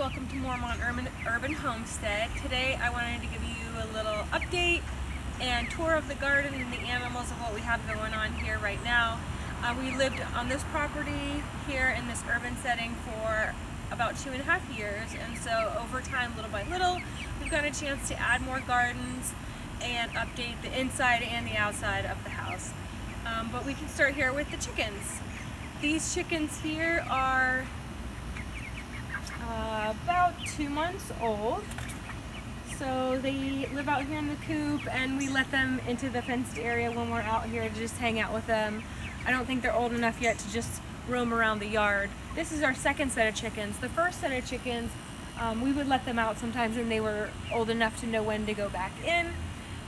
welcome to Mormont Urban Homestead. Today I wanted to give you a little update and tour of the garden and the animals of what we have going on here right now. We lived on this property here in this urban setting for about 2.5 years, and so over time, little by little, we've got a chance to add more gardens and update the inside and the outside of the house. But we can start here with the chickens. These chickens here are about 2 months old. So they live out here in the coop, and we let them into the fenced area when we're out here to just hang out with them. I don't think they're old enough yet to just roam around the yard. This is our second set of chickens. The first set of chickens, we would let them out sometimes and they were old enough to know when to go back in.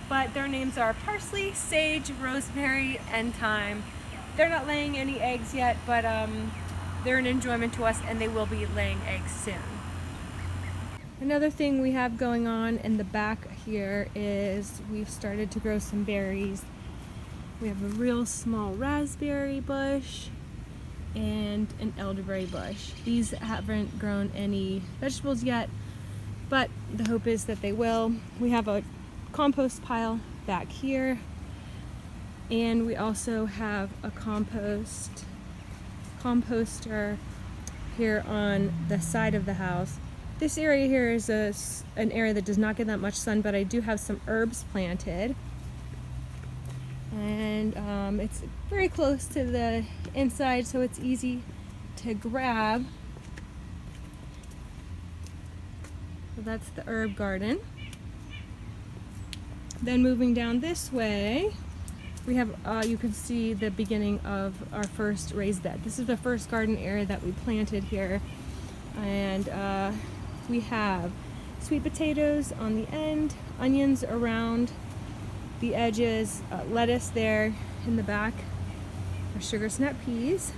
But their names are Parsley, Sage, Rosemary, and Thyme. They're not laying any eggs yet, but they're an enjoyment to us, and they will be laying eggs soon. Another thing we have going on in the back here is we've started to grow some berries. We have a real small raspberry bush and an elderberry bush. These haven't grown any vegetables yet, but the hope is that they will. We have a compost pile back here, and we also have a composter here on the side of the house. This area here is an area that does not get that much sun, but I do have some herbs planted, and it's very close to the inside, so it's easy to grab. So that's the herb garden. Then moving down this way, we have, you can see the beginning of our first raised bed. This is the first garden area that we planted here, and we have sweet potatoes on the end, onions around the edges, lettuce there in the back, our sugar snap peas.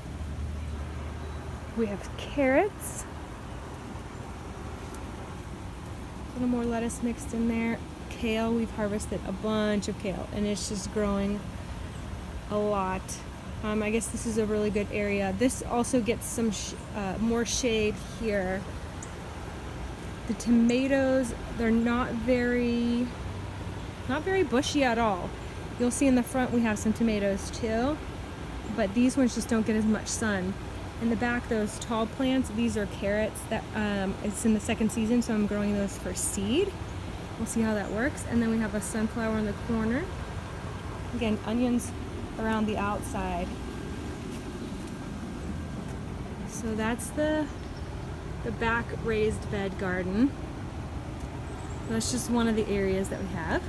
We have carrots, a little more lettuce mixed in there. Kale, we've harvested a bunch of kale, and it's just growing a lot. I guess this is a really good area. This also gets some more shade here. The tomatoes, they're not very bushy at all. You'll see in the front we have some tomatoes too, but these ones just don't get as much sun. In the back, those tall plants, these are carrots that it's in the second season, so I'm growing those for seed. We'll see how that works. And then we have a sunflower in the corner. Again, onions around the outside. So that's the back raised bed garden. That's just one of the areas that we have.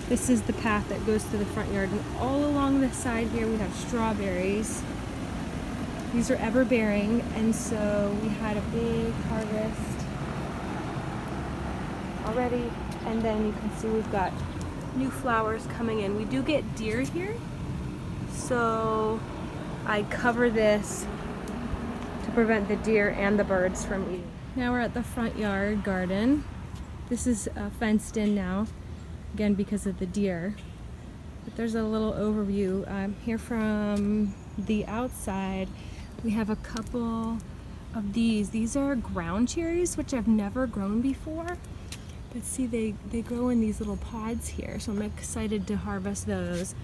This is the path that goes to the front yard, and all along the side here we have strawberries. These are ever bearing, and so we had a big harvest already, and then you can see we've got new flowers coming in. We do get deer here, so I cover this to prevent the deer and the birds from eating. Now we're at the front yard garden. This is fenced in now, again because of the deer. But there's a little overview here from the outside. We have a couple of these. These are ground cherries, which I've never grown before. But see, they grow in these little pods here, so I'm excited to harvest those.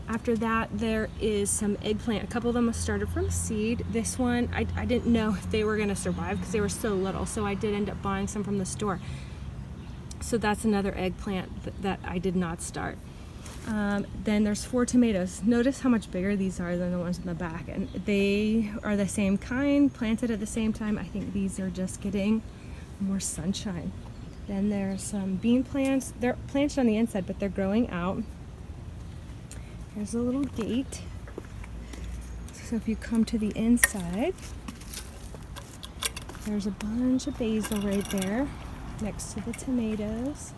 After that, there is some eggplant. A couple of them started from seed. This one, I didn't know if they were going to survive because they were so little, so I did end up buying some from the store. So that's another eggplant that I did not start. Then there's 4 tomatoes. Notice how much bigger these are than the ones in the back, and they are the same kind, planted at the same time. I think these are just getting more sunshine. Then there's some bean plants. They're planted on the inside, but they're growing out. There's a little gate. So if you come to the inside, there's a bunch of basil right there next to the tomatoes.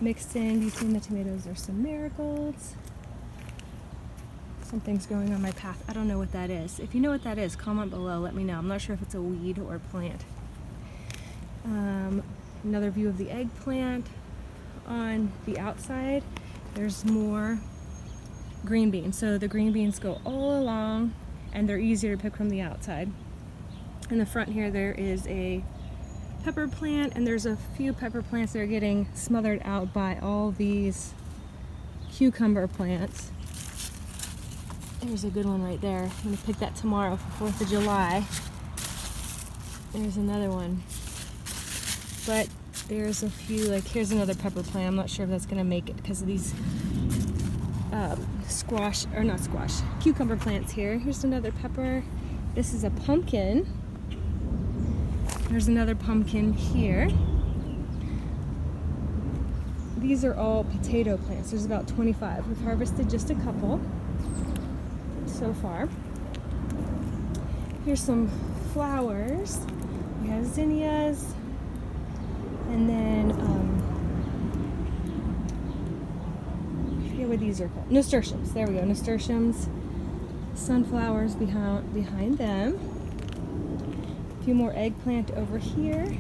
Mixed in between the tomatoes are some marigolds. Something's growing on my path. I don't know what that is. If you know what that is, comment below, let me know. I'm not sure if it's a weed or a plant. Another view of the eggplant. On the outside, there's more green beans. So the green beans go all along, and they're easier to pick from the outside. In the front here there is a pepper plant, and there's a few pepper plants that are getting smothered out by all these cucumber plants. There's a good one right there. I'm gonna pick that tomorrow for 4th of July. There's another one. But there's a few, like here's another pepper plant. I'm not sure if that's gonna make it because of these cucumber plants here. Here's another pepper. This is a pumpkin. There's another pumpkin here. These are all potato plants. There's about 25. We've harvested just a couple so far. Here's some flowers. We have zinnias, and then I forget what these are called. Nasturtiums. There we go. Nasturtiums. Sunflowers behind them. A few more eggplant over here.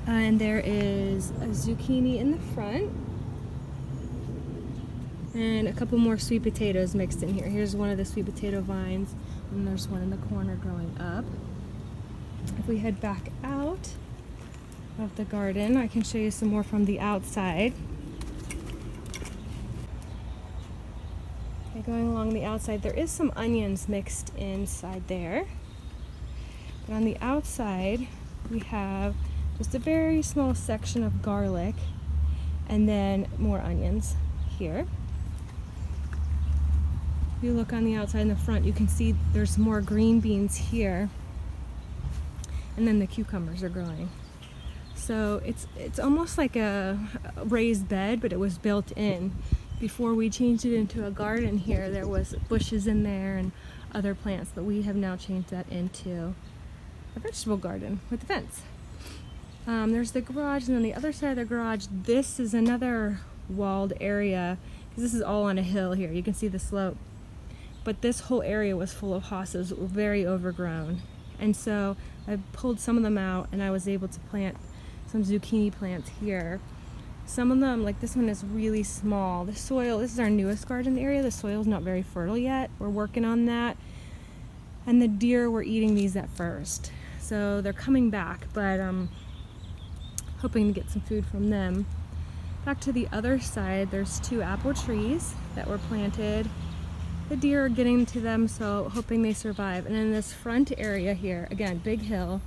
And there is a zucchini in the front. And a couple more sweet potatoes mixed in here. Here's one of the sweet potato vines, and there's one in the corner growing up. If we head back out of the garden, I can show you some more from the outside. Okay, going along the outside, there is some onions mixed inside there. But on the outside, we have just a very small section of garlic, and then more onions here. If you look on the outside and the front, you can see there's more green beans here, and then the cucumbers are growing. So it's almost like a raised bed, but it was built in. Before we changed it into a garden here, there was bushes in there and other plants, but we have now changed that into a vegetable garden with a fence. There's the garage, and on the other side of the garage, this is another walled area, because this is all on a hill here. You can see the slope. But this whole area was full of hostas, very overgrown. And so I pulled some of them out, and I was able to plant some zucchini plants here. Some of them, like this one, is really small. The soil, this is our newest garden area. The soil's not very fertile yet. We're working on that. And the deer were eating these at first. So they're coming back, but hoping to get some food from them. Back to the other side, there's 2 apple trees that were planted. The deer are getting to them, so hoping they survive. And in this front area here, again, big hill,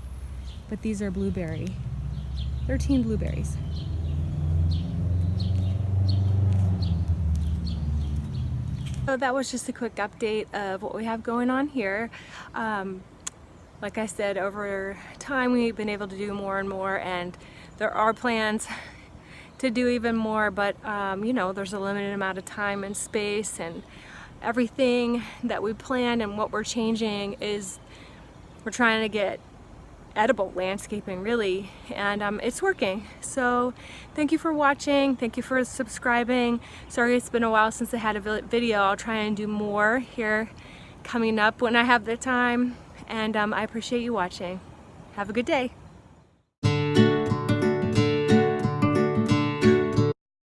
but these are blueberry. 13 blueberries. So that was just a quick update of what we have going on here. Like I said, over time we've been able to do more and more, and there are plans to do even more, but you know, there's a limited amount of time and space, and everything that we planned and what we're changing is we're trying to get edible landscaping, really, and it's working. So thank you for watching, thank you for subscribing. Sorry it's been a while since I had a video. I'll try and do more here coming up when I have the time, and I appreciate you watching. Have a good day.